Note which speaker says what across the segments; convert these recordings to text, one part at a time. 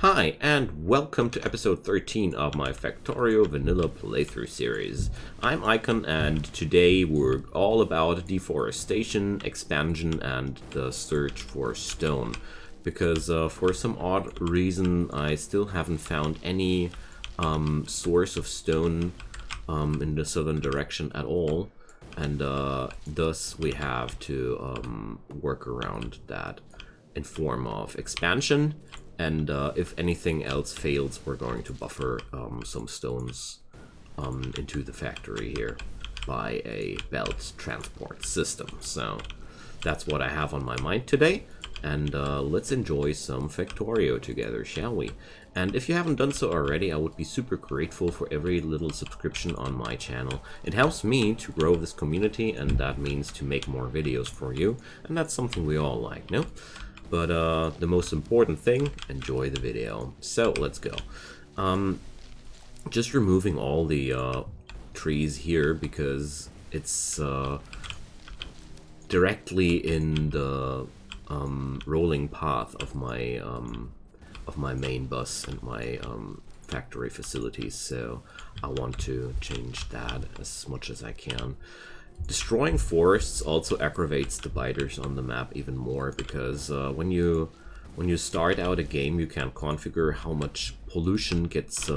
Speaker 1: Hi, and welcome to episode 13 of my Factorio Vanilla playthrough series. I'm Icon, and today we're all about deforestation, expansion, and the search for stone. Because for some odd reason, I still haven't found any source of stone in the southern direction at all. And thus we have to work around that in form of expansion. And if anything else fails, we're going to buffer some stones into the factory here by a belt transport system. So that's what I have on my mind today. And let's enjoy some Factorio together, shall we? And if you haven't done so already, I would be super grateful for every little subscription on my channel. It helps me to grow this community, and that means to make more videos for you. And that's something we all like, no? But the most important thing, enjoy the video. So let's go. Just removing all the trees here because it's directly in the rolling path of my main bus and my factory facilities. So I want to change that as much as I can. Destroying forests also aggravates the biters on the map even more, because when you start out a game, you can configure how much pollution gets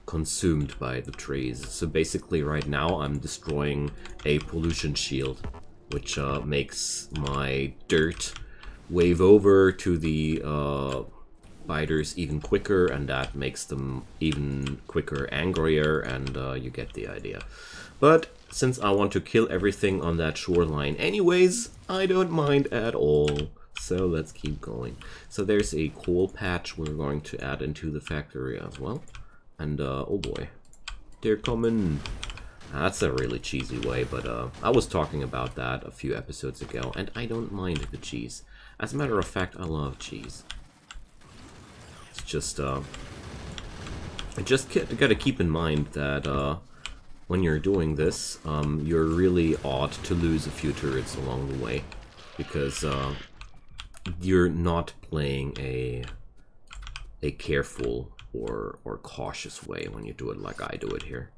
Speaker 1: consumed by the trees. So basically right now I'm destroying a pollution shield, which makes my dirt wave over to the biters even quicker, and that makes them even quicker angrier, and you get the idea. But since I want to kill everything on that shoreline anyways, I don't mind at all. So let's keep going. So there's a coal patch we're going to add into the factory as well. And oh boy, they're coming. That's a really cheesy way, but I was talking about that a few episodes ago, and I don't mind the cheese. As a matter of fact, I love cheese. It's just, I just gotta keep in mind that when you're doing this, you're really ought to lose a few turrets along the way, because you're not playing a careful or cautious way when you do it like I do it here.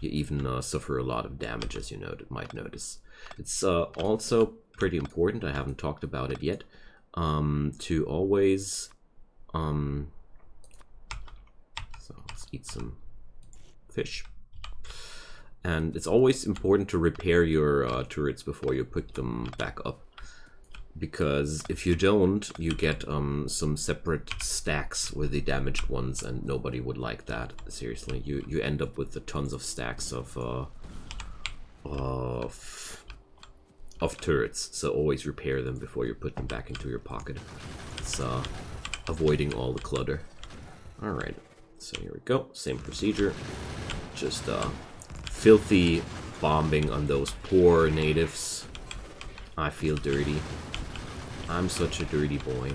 Speaker 1: You even suffer a lot of damage, as you might notice. It's also pretty important, I haven't talked about it yet, to always... so let's eat some fish. And it's always important to repair your turrets before you put them back up. Because if you don't, you get some separate stacks with the damaged ones, and nobody would like that. Seriously, you end up with tons of stacks of turrets. So always repair them before you put them back into your pocket. It's avoiding all the clutter. Alright, so here we go. Same procedure. Just filthy bombing on those poor natives. I feel dirty. I'm such a dirty boy.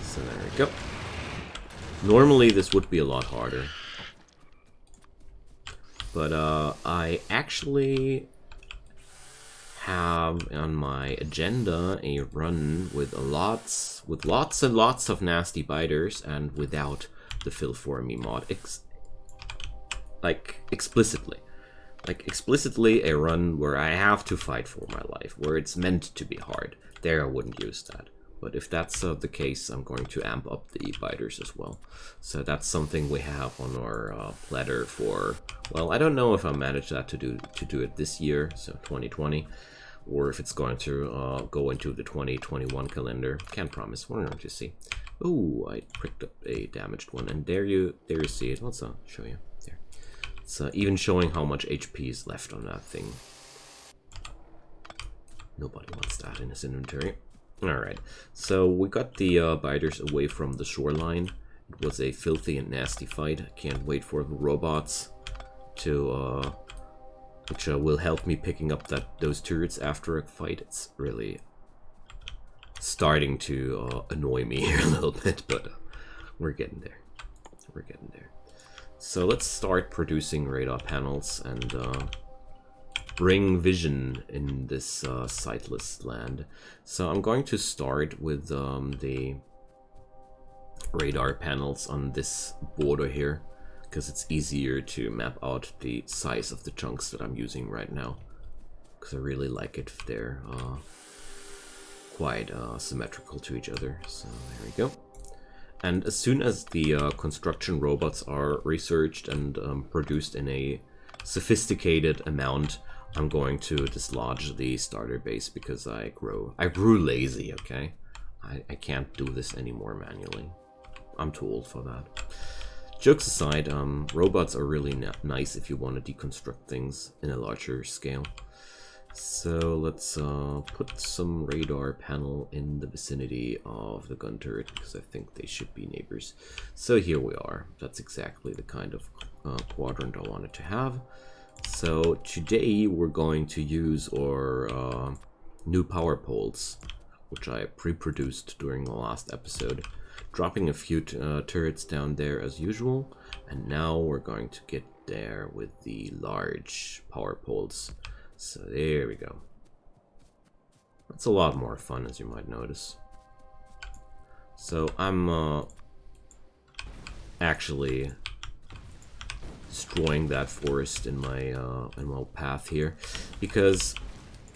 Speaker 1: So there we go. Normally this would be a lot harder, but I actually have on my agenda a run with lots and lots of nasty biters, and without the Fill For Me mod. Explicitly a run where I have to fight for my life, where it's meant to be hard. There I wouldn't use that. But if that's the case, I'm going to amp up the biters as well. So that's something we have on our platter for, well, I don't know if I manage that to do it this year, so 2020, or if it's going to go into the 2021 calendar. Can't promise, we're going to see. Oh, I pricked up a damaged one, and there you see it. Let's show you. There. It's even showing how much HP is left on that thing. Nobody wants that in his inventory. Alright, so we got the biters away from the shoreline. It was a filthy and nasty fight. I can't wait for the robots to, which will help me picking up those turrets after a fight. It's really starting to annoy me here a little bit, but we're getting there. We're getting there. So let's start producing radar panels, and bring vision in this sightless land. So I'm going to start with the radar panels on this border here, because it's easier to map out the size of the chunks that I'm using right now, because I really like it if they're quite symmetrical to each other. So there we go. And as soon as the construction robots are researched and produced in a sophisticated amount, I'm going to dislodge the starter base because I grew lazy, okay? I can't do this anymore manually. I'm too old for that. Jokes aside, robots are really nice if you want to deconstruct things in a larger scale. So let's put some radar panel in the vicinity of the gun turret, because I think they should be neighbors. So here we are. That's exactly the kind of quadrant I wanted to have. So today we're going to use our new power poles, which I pre-produced during the last episode, dropping a few turrets down there as usual, and now we're going to get there with the large power poles. So there we go. That's a lot more fun, as you might notice. So I'm actually destroying that forest in my path here, because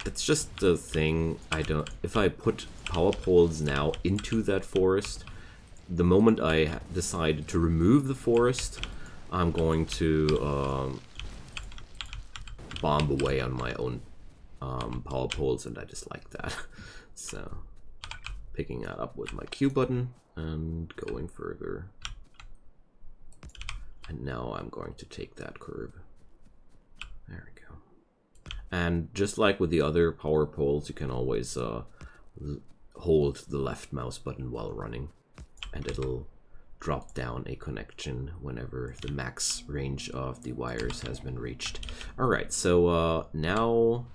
Speaker 1: it's just the thing. If I put power poles now into that forest, the moment I decide to remove the forest, I'm going to bomb away on my own power poles, and I just like that. So picking that up with my Q button and going further. And now I'm going to take that curve. There we go. And just like with the other power poles, you can always hold the left mouse button while running, and it'll drop down a connection whenever the max range of the wires has been reached. Alright, so now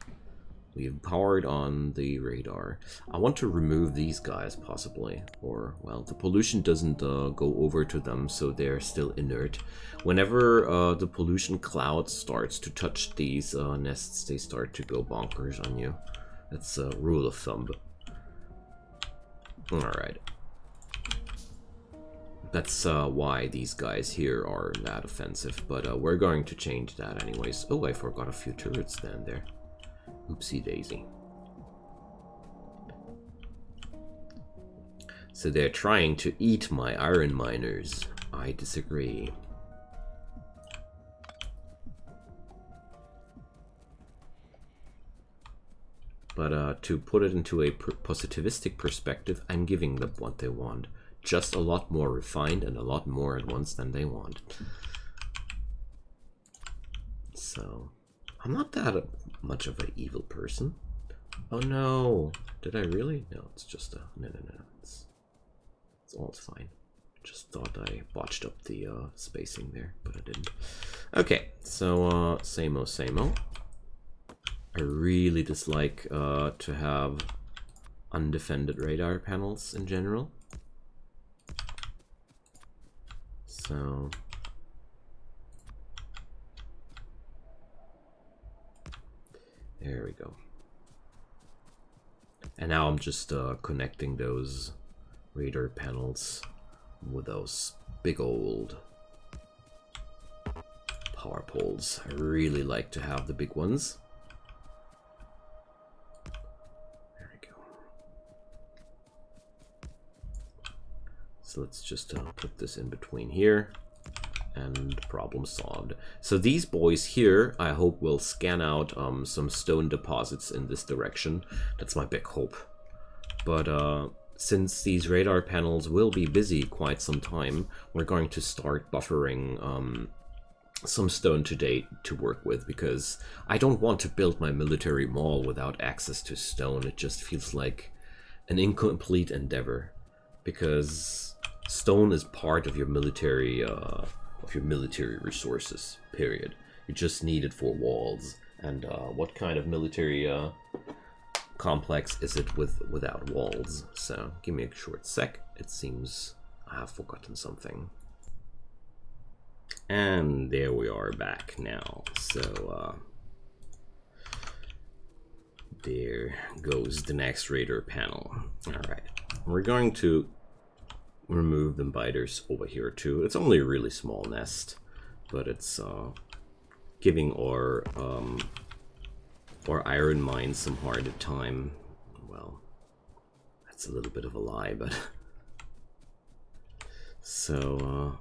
Speaker 1: we've powered on the radar. I want to remove these guys possibly, or well, the pollution doesn't go over to them, so they're still inert. Whenever the pollution cloud starts to touch these nests, they start to go bonkers on you. That's a rule of thumb. Alright. That's why these guys here are that offensive, but we're going to change that anyways. Oh, I forgot a few turrets down there. Oopsie daisy. So they're trying to eat my iron miners. I disagree. But to put it into a positivistic perspective, I'm giving them what they want. Just a lot more refined and a lot more at once than they want. So, I'm not that much of an evil person. Oh no, did I really? No, it's just a, no, it's all fine. Just thought I botched up the spacing there, but I didn't. Okay, so same-o, same-o. I really dislike to have undefended radar panels in general. So there we go. And now I'm just connecting those radar panels with those big old power poles. I really like to have the big ones. There we go. So let's just put this in between here, and problem solved. So these boys here, I hope, will scan out some stone deposits in this direction. That's my big hope. But since these radar panels will be busy quite some time, we're going to start buffering some stone today to work with, because I don't want to build my military mall without access to stone. It just feels like an incomplete endeavor, because stone is part of your military resources, period. You just need it for walls. And what kind of military complex is it without walls? So give me a short sec. It seems I have forgotten something. And there we are back now. So There goes the next radar panel. Alright, we're going to remove the biters over here too. It's only a really small nest, but it's giving our iron mines some hard time. Well, that's a little bit of a lie, but so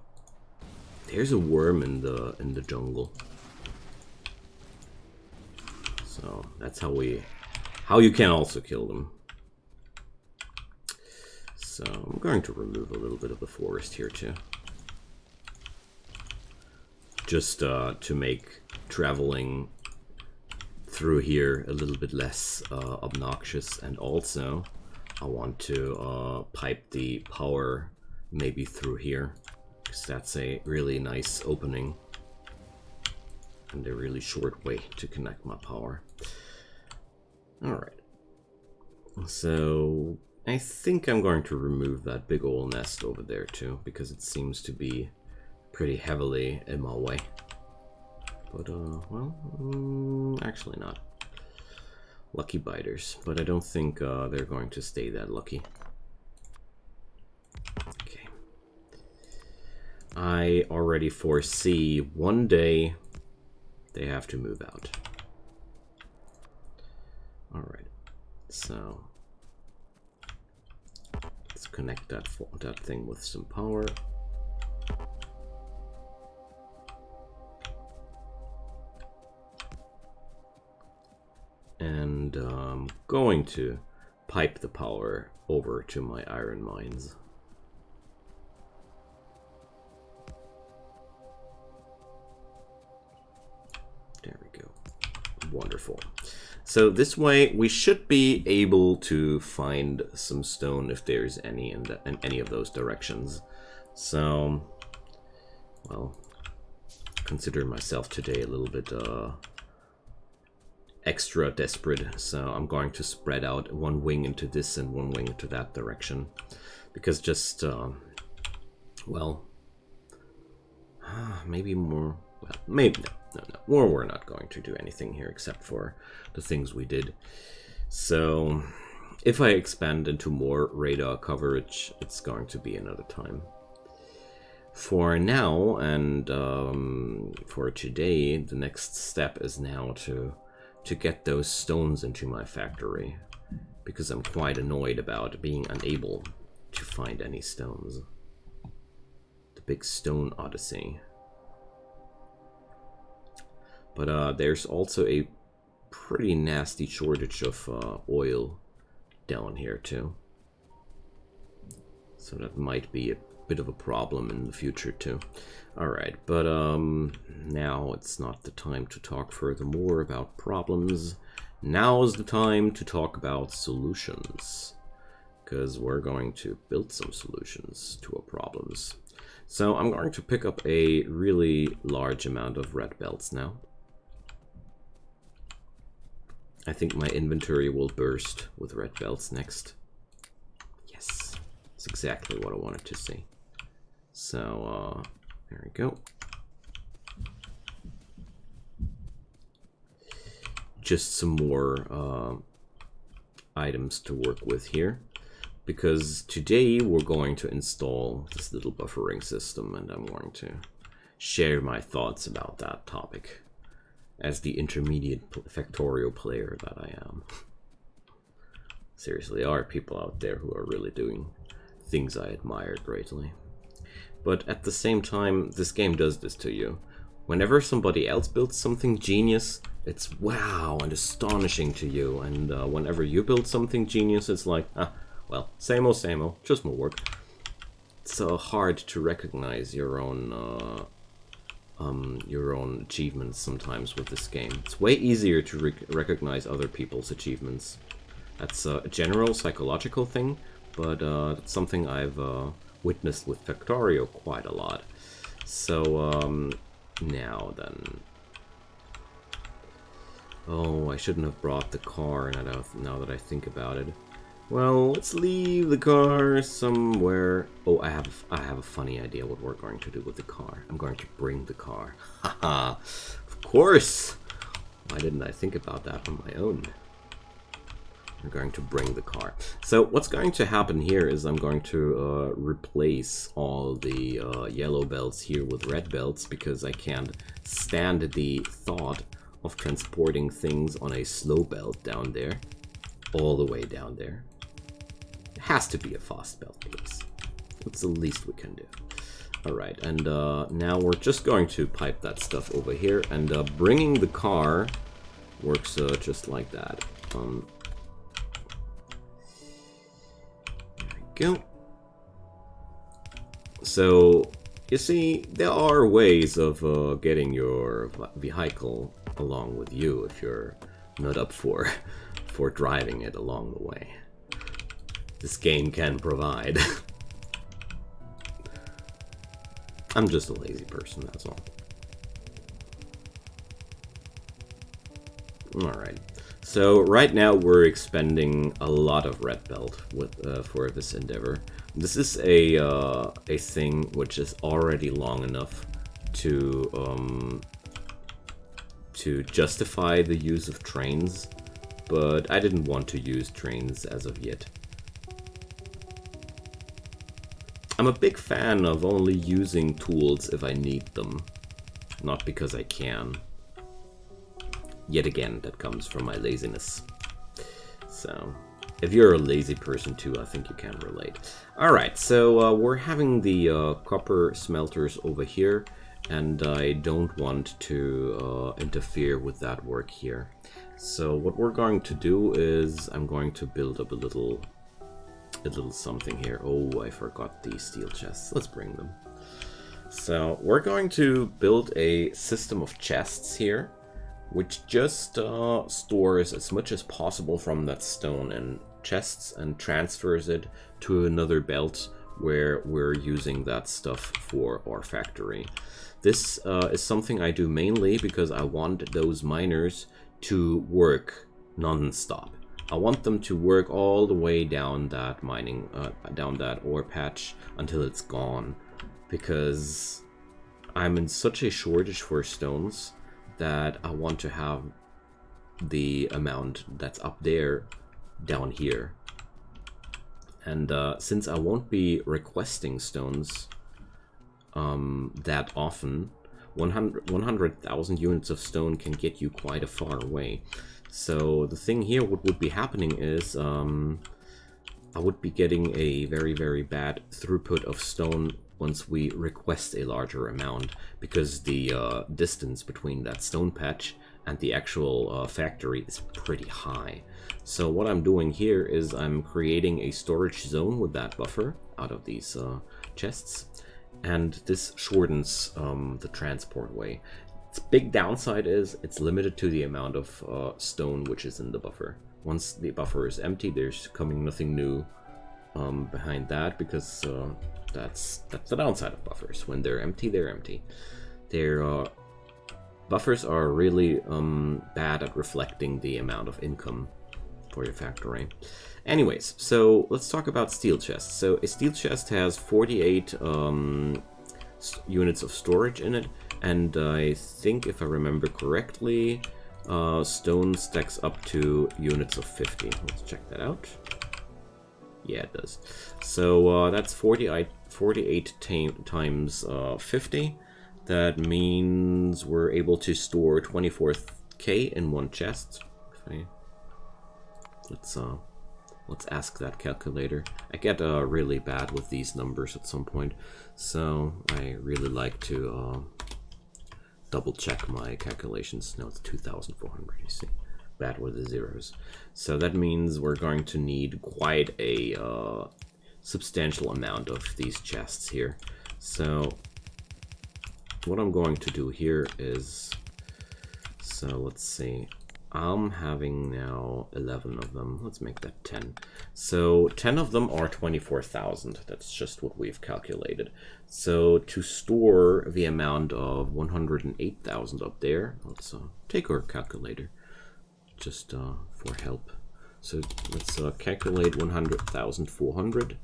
Speaker 1: there's a worm in the jungle. So that's how you can also kill them. So I'm going to remove a little bit of the forest here too. Just to make traveling through here a little bit less obnoxious, and also I want to pipe the power maybe through here, because that's a really nice opening and a really short way to connect my power. Alright, so I think I'm going to remove that big old nest over there too, because it seems to be pretty heavily in my way. But, well, actually not. Lucky biters, but I don't think they're going to stay that lucky. Okay. I already foresee one day they have to move out. Alright, so let's connect that thing with some power. And I'm going to pipe the power over to my iron mines. There we go. Wonderful. So this way we should be able to find some stone if there's any in any of those directions. So, well, consider myself today a little bit extra desperate, so I'm going to spread out one wing into this and one wing into that direction, because just well, maybe more, well, maybe no, we're not going to do anything here except for the things we did. So if I expand into more radar coverage, it's going to be another time. For now, and for today, the next step is now to get those stones into my factory, because I'm quite annoyed about being unable to find any stones. The big stone odyssey. But there's also a pretty nasty shortage of oil down here too. So that might be a bit of a problem in the future too. Alright, but now it's not the time to talk furthermore about problems. Now is the time to talk about solutions, because we're going to build some solutions to our problems. So I'm going to pick up a really large amount of red belts now. I think my inventory will burst with red belts next. Yes, that's exactly what I wanted to see. So, there we go. Just some more items to work with here, because today we're going to install this little buffering system, and I'm going to share my thoughts about that topic as the intermediate Factorio player that I am. Seriously, there are people out there who are really doing things I admire greatly. But at the same time, this game does this to you. Whenever somebody else builds something genius, it's wow and astonishing to you. And whenever you build something genius, it's like, well, same old, just more work. It's hard to recognize your own achievements sometimes with this game. It's way easier to recognize other people's achievements. That's a general psychological thing, but it's something I've witnessed with Factorio quite a lot. So now then, oh, I shouldn't have brought the car now that I think about it. Well, let's leave the car somewhere. Oh, I have a funny idea what we're going to do with the car. I'm going to bring the car. Haha, of course. Why didn't I think about that on my own? We're going to bring the car. So what's going to happen here is I'm going to replace all the yellow belts here with red belts, because I can't stand the thought of transporting things on a slow belt down there, all the way down there. It has to be a fast belt, please. That's the least we can do. Alright, and now we're just going to pipe that stuff over here, and bringing the car works just like that. There we go. So, you see, there are ways of getting your vehicle along with you if you're not up for driving it along the way. This game can provide. I'm just a lazy person, that's all. Alright, so right now we're expending a lot of red belt for this endeavor. This is a thing which is already long enough to justify the use of trains, but I didn't want to use trains as of yet. I'm a big fan of only using tools if I need them, not because I can. Yet again, that comes from my laziness. So, if you're a lazy person too, I think you can relate. Alright, so we're having the copper smelters over here, and I don't want to interfere with that work here. So what we're going to do is I'm going to build up a little something here. Oh, I forgot the steel chests. Let's bring them. So we're going to build a system of chests here, which just stores as much as possible from that stone in chests and transfers it to another belt where we're using that stuff for our factory. This is something I do mainly because I want those miners to work non-stop. I want them to work all the way down that down that ore patch until it's gone, because I'm in such a shortage for stones that I want to have the amount that's up there down here. And since I won't be requesting stones that often, 100,000 units of stone can get you quite a far away. So the thing here, what would be happening is I would be getting a very, very bad throughput of stone once we request a larger amount, because the distance between that stone patch and the actual factory is pretty high. So what I'm doing here is I'm creating a storage zone with that buffer out of these chests, and this shortens the transport way. Its big downside is it's limited to the amount of stone which is in the buffer. Once the buffer is empty, there's coming nothing new behind that, because that's the downside of buffers. When they're empty, they're empty. Their buffers are really bad at reflecting the amount of income for your factory. Anyways, so let's talk about steel chests. So a steel chest has 48 units of storage in it, and I think, if I remember correctly, stone stacks up to units of 50. Let's check that out. Yeah, it does. So that's 48 times 50. That means we're able to store 24k in one chest. Okay. Let's ask that calculator. I get really bad with these numbers at some point, so I really like to double check my calculations. No, it's 2,400, you see. Bad with the zeros. So that means we're going to need quite a substantial amount of these chests here. So what I'm going to do here is, so let's see, I'm having now 11 of them. Let's make that 10. So 10 of them are 24,000. That's just what we've calculated. So to store the amount of 108,000 up there, let's take our calculator just for help. So let's calculate 100,400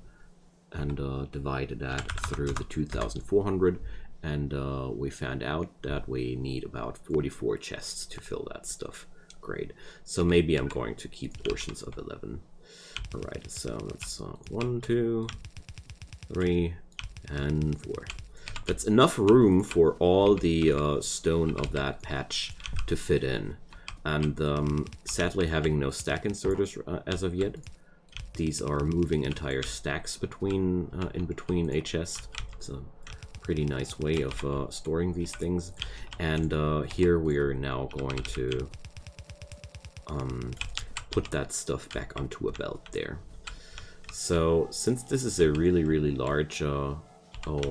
Speaker 1: and divide that through the 2,400. And we found out that we need about 44 chests to fill that stuff upgrade. So maybe I'm going to keep portions of 11. Alright, so that's 1, 2, 3, and 4. That's enough room for all the stone of that patch to fit in. And sadly having no stack inserters as of yet. These are moving entire stacks between in between a chest. It's a pretty nice way of storing these things. And here we are now going to put that stuff back onto a belt there. So since this is a really, really large... oh,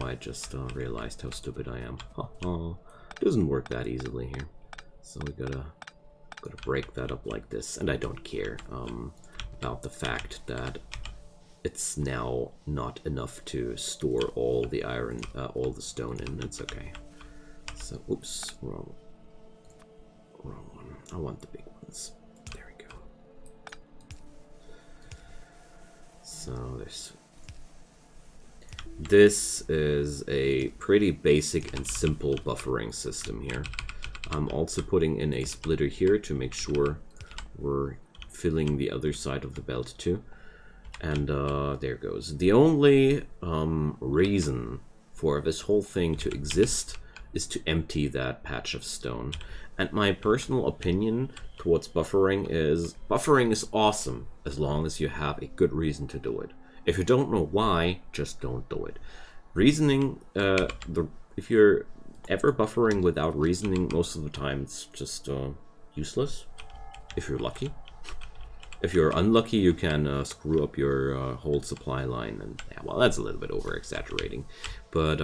Speaker 1: I just realized how stupid I am. It doesn't work that easily here. So we gotta break that up like this. And I don't care about the fact that it's now not enough to store all the iron, all the stone in. It's okay. So, oops, wrong one. I want the big ones. There we go. So this is a pretty basic and simple buffering system here. I'm also putting in a splitter here to make sure we're filling the other side of the belt too. And there goes. The only reason for this whole thing to exist is to empty that patch of stone. And my personal opinion towards buffering is awesome as long as you have a good reason to do it. If you don't know why, just don't do it. Reasoning, if you're ever buffering without reasoning, most of the time it's just useless, if you're lucky. If you're unlucky, you can screw up your whole supply line, and yeah, well, that's a little bit over exaggerating, but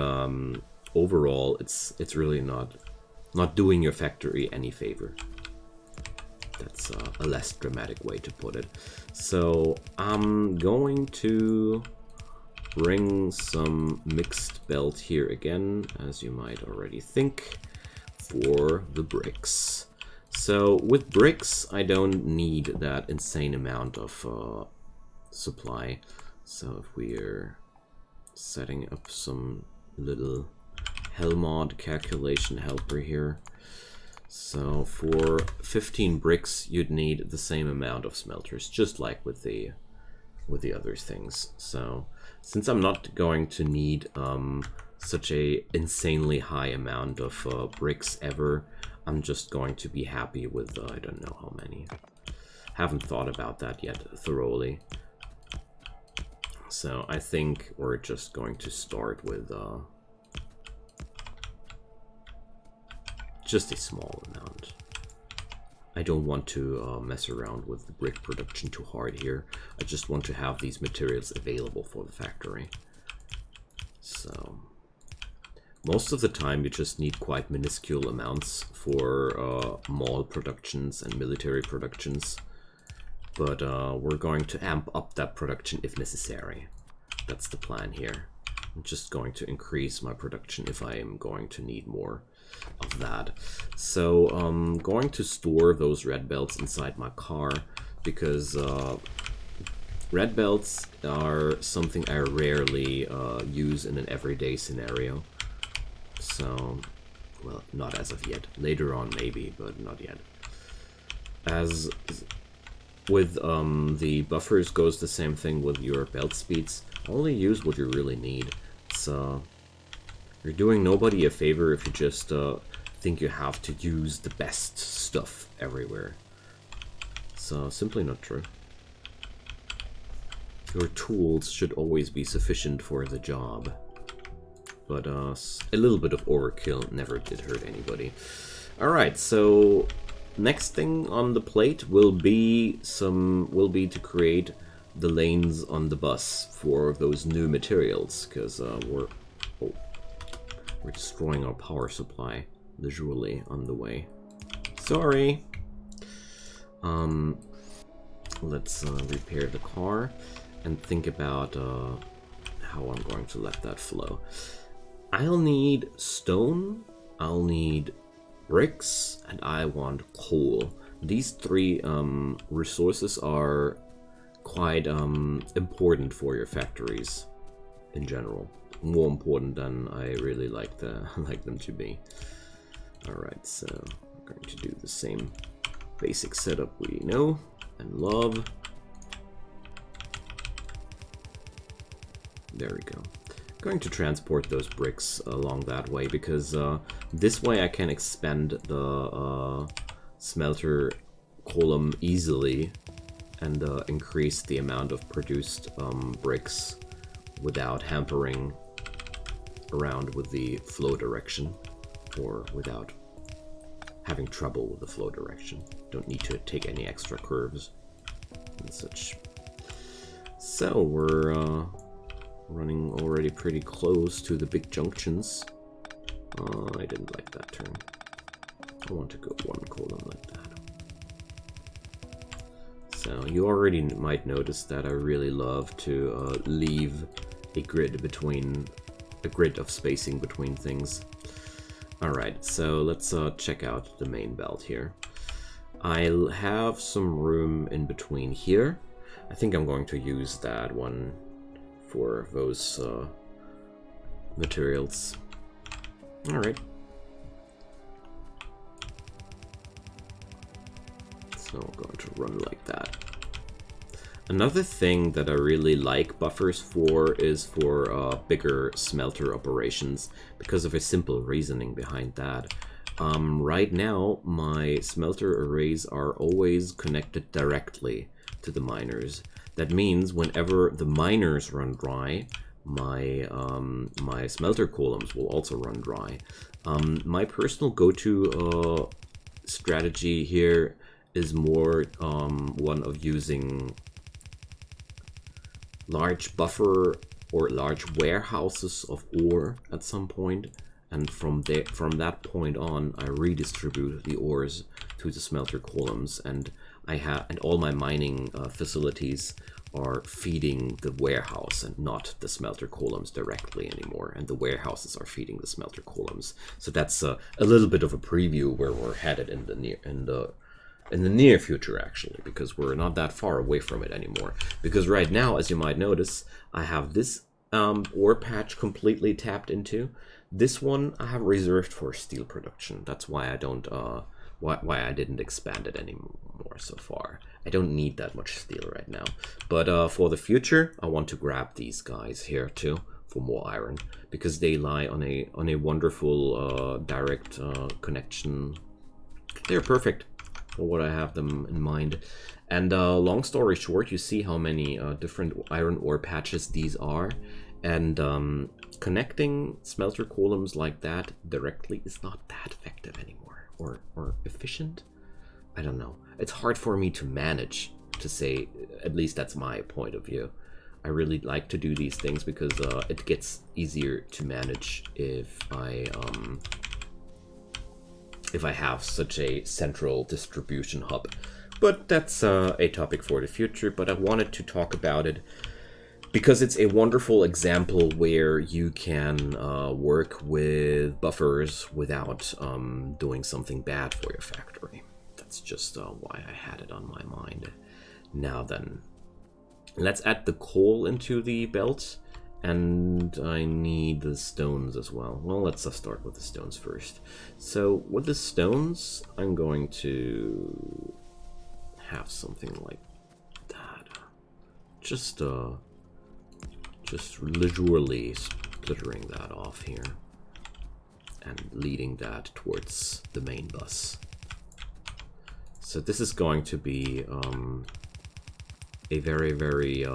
Speaker 1: overall, it's really not doing your factory any favor. That's a less dramatic way to put it. So I'm going to bring some mixed belt here again, as you might already think, for the bricks. So with bricks, I don't need that insane amount of supply. So if we're setting up some little Helmod calculation helper here. So for 15 bricks, you'd need the same amount of smelters, just like with the other things. So since I'm not going to need such a insanely high amount of bricks ever, I'm just going to be happy with, I don't know how many. Haven't thought about that yet thoroughly. So I think we're just going to start with just a small amount. I don't want to mess around with the brick production too hard here. I just want to have these materials available for the factory. So most of the time you just need quite minuscule amounts for mall productions and military productions. But we're going to amp up that production if necessary. That's the plan here. I'm just going to increase my production if I am going to need more of that. So I'm going to store those red belts inside my car because red belts are something I rarely use in an everyday scenario. So, well, not as of yet. Later on maybe, but not yet. As with the buffers goes the same thing with your belt speeds. Only use what you really need. So you're doing nobody a favor if you just think you have to use the best stuff everywhere. So simply not true. Your tools should always be sufficient for the job. But a little bit of overkill never did hurt anybody. Alright, so next thing on the plate will be to create the lanes on the bus for those new materials, because we're destroying our power supply visually on the way. Sorry. Let's repair the car and think about how I'm going to let that flow. I'll need stone, I'll need bricks, and I want coal. These three resources are quite important for your factories in general. More important than I really like them to be. Alright, so I'm going to do the same Basic setup we know and love. There we go. Going to transport those bricks along that way because this way I can expand the smelter column easily and increase the amount of produced bricks without hampering around with the flow direction or without having trouble with the flow direction. Don't need to take any extra curves and such. So we're running already pretty close to the big junctions. I didn't like that turn. I want to go one column like that. So you already might notice that I really love to leave a grid of spacing between things. Alright, so let's check out the main belt here. I'll have some room in between here. I think I'm going to use that one for those materials. Alright. So I'm going to run like that. Another thing that I really like buffers for is for bigger smelter operations because of a simple reasoning behind that. Right now, my smelter arrays are always connected directly to the miners. That means whenever the miners run dry, my smelter columns will also run dry. My personal go-to strategy here is more one of using large buffer or large warehouses of ore at some point, and from that point on I redistribute the ores to the smelter columns, and all my mining facilities are feeding the warehouse and not the smelter columns directly anymore, and the warehouses are feeding the smelter columns. So that's a little bit of a preview where we're headed in the near future, actually, because we're not that far away from it anymore. Because right now, as you might notice, I have this ore patch completely tapped into. This one I have reserved for steel production. That's why I don't why I didn't expand it anymore so far. I don't need that much steel right now. But for the future, I want to grab these guys here too for more iron, because they lie on a wonderful direct connection. They're perfect for what I have them in mind. And long story short, you see how many different iron ore patches these are, and connecting smelter columns like that directly is not that effective anymore, or efficient. I don't know. It's hard for me to manage, to say, at least that's my point of view. I really like to do these things because it gets easier to manage if I have such a central distribution hub. But that's a topic for the future, but I wanted to talk about it because it's a wonderful example where you can work with buffers without doing something bad for your factory. That's just why I had it on my mind. Now then, let's add the coal into the belt, and I need the stones as well. Well, let's start with the stones first. So with the stones, I'm going to have something like that. Just leisurely splittering that off here and leading that towards the main bus. So this is going to be a very, very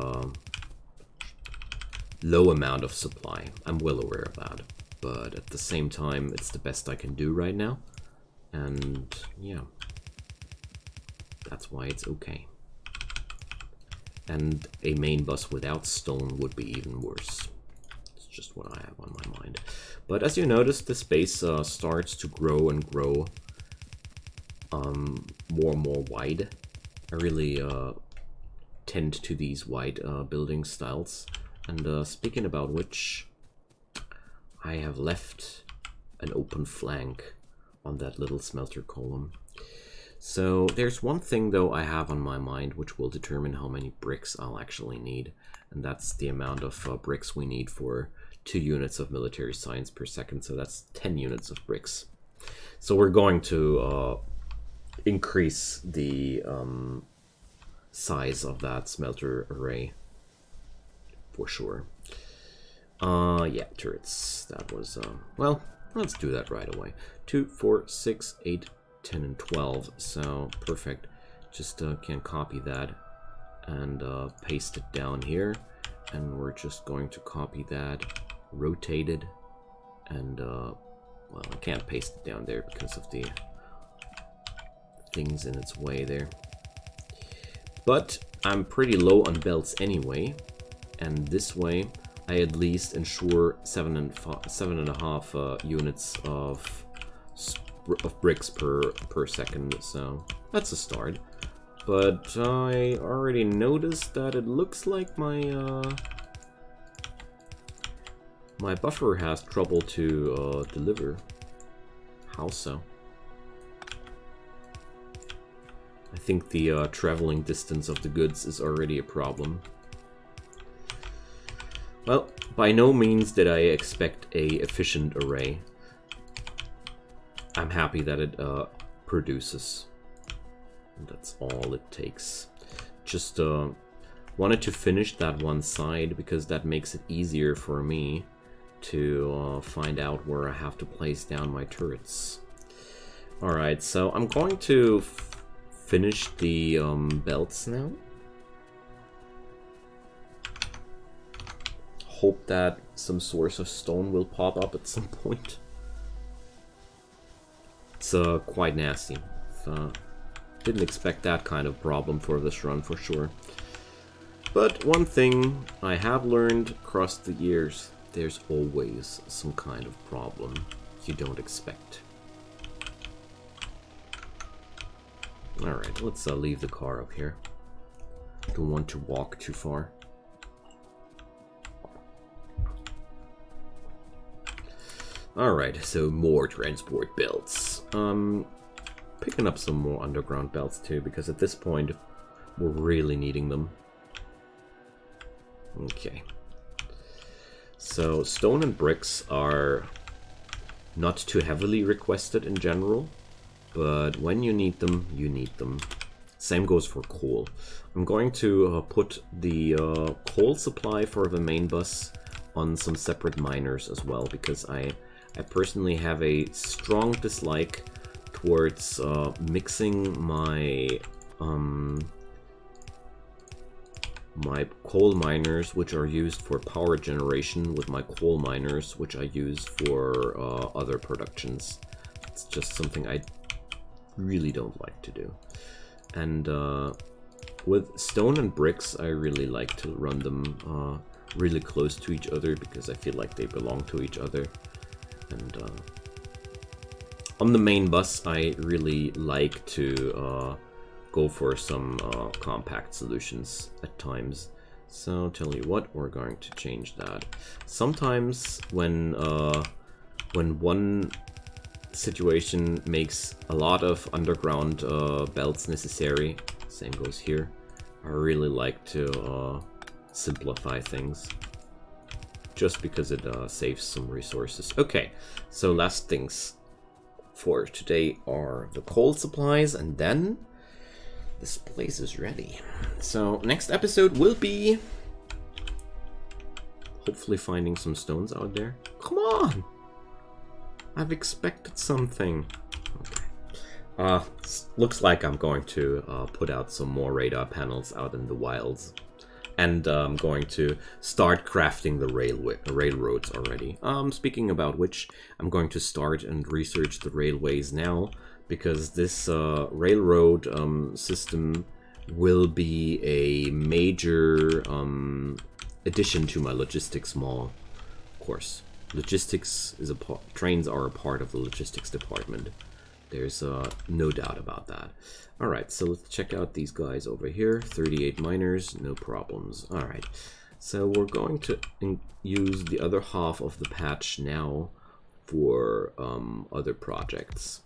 Speaker 1: low amount of supply. I'm well aware of that, but at the same time, it's the best I can do right now. And yeah, that's why it's okay. And a main bus without stone would be even worse. It's just what I have on my mind. But as you notice, the space starts to grow and grow more and more wide. I really tend to these wide building styles. And speaking about which, I have left an open flank on that little smelter column. So there's one thing though I have on my mind which will determine how many bricks I'll actually need, and that's the amount of bricks we need for 2 units of military science per second, so that's 10 units of bricks. So we're going to increase the size of that smelter array for sure. Yeah, turrets. That was well, let's do that right away. 2, 4, 6, 8, 10, and 12. So perfect. Just can copy that and paste it down here, and we're just going to copy that, rotate it, and well, I can't paste it down there because of the things in its way there. But I'm pretty low on belts anyway, and this way I at least ensure 7.5 units of bricks per second. So that's a start. But I already noticed that it looks like my my buffer has trouble to deliver. How so? I think the traveling distance of the goods is already a problem. Well, by no means did I expect a efficient array. I'm happy that it produces. That's all it takes. Just wanted to finish that one side because that makes it easier for me to find out where I have to place down my turrets. Alright, so I'm going to finish the belts now. Hope that some source of stone will pop up at some point. It's quite nasty. Didn't expect that kind of problem for this run for sure. But one thing I have learned across the years, there's always some kind of problem you don't expect. Alright, let's leave the car up here. Don't want to walk too far. Alright, so more transport belts. Picking up some more underground belts too, because at this point we're really needing them. Okay. So stone and bricks are not too heavily requested in general, but when you need them, you need them. Same goes for coal. I'm going to put the coal supply for the main bus on some separate miners as well, because I personally have a strong dislike towards mixing my my coal miners, which are used for power generation, with my coal miners, which I use for other productions. It's just something I really don't like to do. And with stone and bricks, I really like to run them really close to each other, because I feel like they belong to each other. And on the main bus, I really like to go for some compact solutions at times. So tell you what, we're going to change that. Sometimes when one situation makes a lot of underground belts necessary, same goes here, I really like to simplify things, just because it saves some resources. Okay, so last things for today are the coal supplies, and then this place is ready. So next episode will be hopefully finding some stones out there. Come on! I've expected something. Okay. Looks like I'm going to put out some more radar panels out in the wilds. And I'm going to start crafting the railroads already. Speaking about which, I'm going to start and research the railways now, because this railroad system will be a major addition to my logistics mall course. Logistics is trains are a part of the logistics department. There's no doubt about that. Alright, so let's check out these guys over here. 38 miners, no problems. Alright, so we're going to use the other half of the patch now for other projects.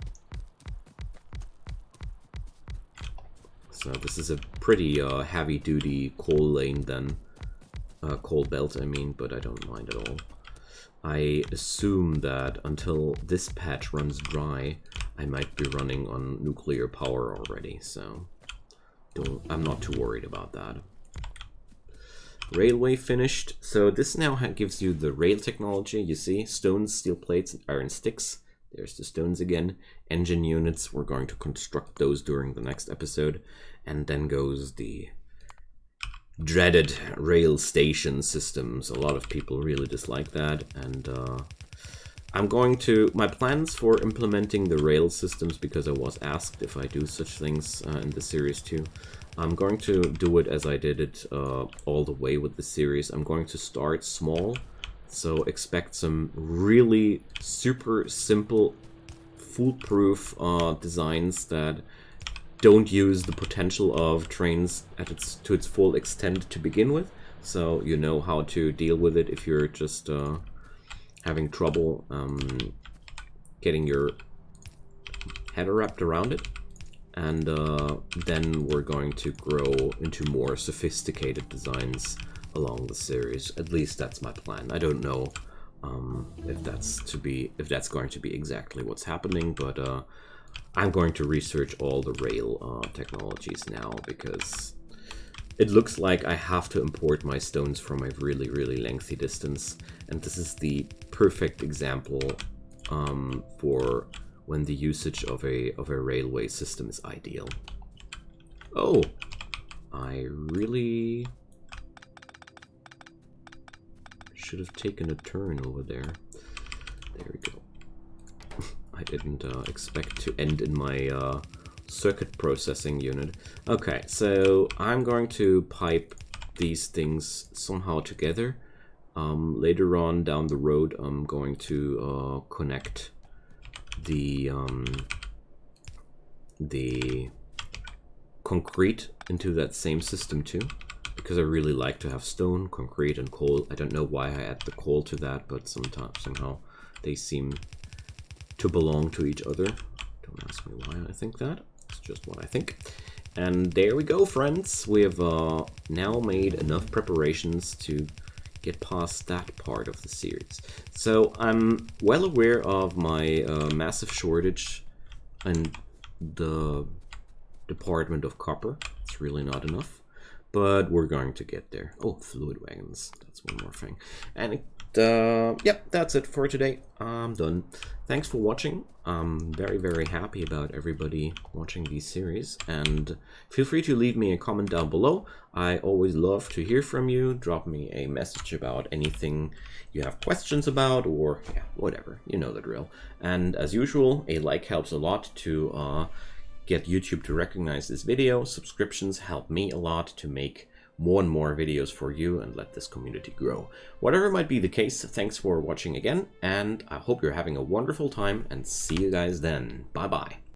Speaker 1: So this is a pretty heavy-duty coal lane then. Coal belt, I mean, but I don't mind at all. I assume that until this patch runs dry, I might be running on nuclear power already, so I'm not too worried about that. Railway finished. So this now gives you the rail technology. You see, stones, steel plates, and iron sticks. There's the stones again. Engine units, we're going to construct those during the next episode. And then goes the dreaded rail station systems. A lot of people really dislike that. And I'm going to... My plans for implementing the rail systems, because I was asked if I do such things in the series too. I'm going to do it as I did it all the way with the series. I'm going to start small, so expect some really super simple, foolproof designs that don't use the potential of trains to its full extent to begin with. So you know how to deal with it if you're just having trouble getting your head wrapped around it. And then we're going to grow into more sophisticated designs along the series. At least that's my plan. I don't know if that's going to be exactly what's happening, but I'm going to research all the rail technologies now, because it looks like I have to import my stones from a really, really lengthy distance, and this is the perfect example for when the usage of a railway system is ideal. Oh, I really should have taken a turn over there. There we go. I didn't expect to end in my circuit processing unit. Okay, so I'm going to pipe these things somehow together. Later on down the road, I'm going to connect the concrete into that same system too, because I really like to have stone, concrete, and coal. I don't know why I add the coal to that, but somehow they seem to belong to each other. Don't ask me why I think that. It's just what I think. And there we go, friends. We have now made enough preparations to get past that part of the series. So I'm well aware of my massive shortage in the department of copper. It's really not enough, but we're going to get there. Oh, fluid wagons, that's one more thing. And yep, that's it for today. I'm done. Thanks for watching. I'm very, very happy about everybody watching these series, and feel free to leave me a comment down below. I always love to hear from you. Drop me a message about anything you have questions about, or yeah, whatever, you know the drill. And as usual, a like helps a lot to get YouTube to recognize this video. Subscriptions help me a lot to make more and more videos for you and let this community grow. Whatever might be the case, thanks for watching again, and I hope you're having a wonderful time, and see you guys then. Bye bye.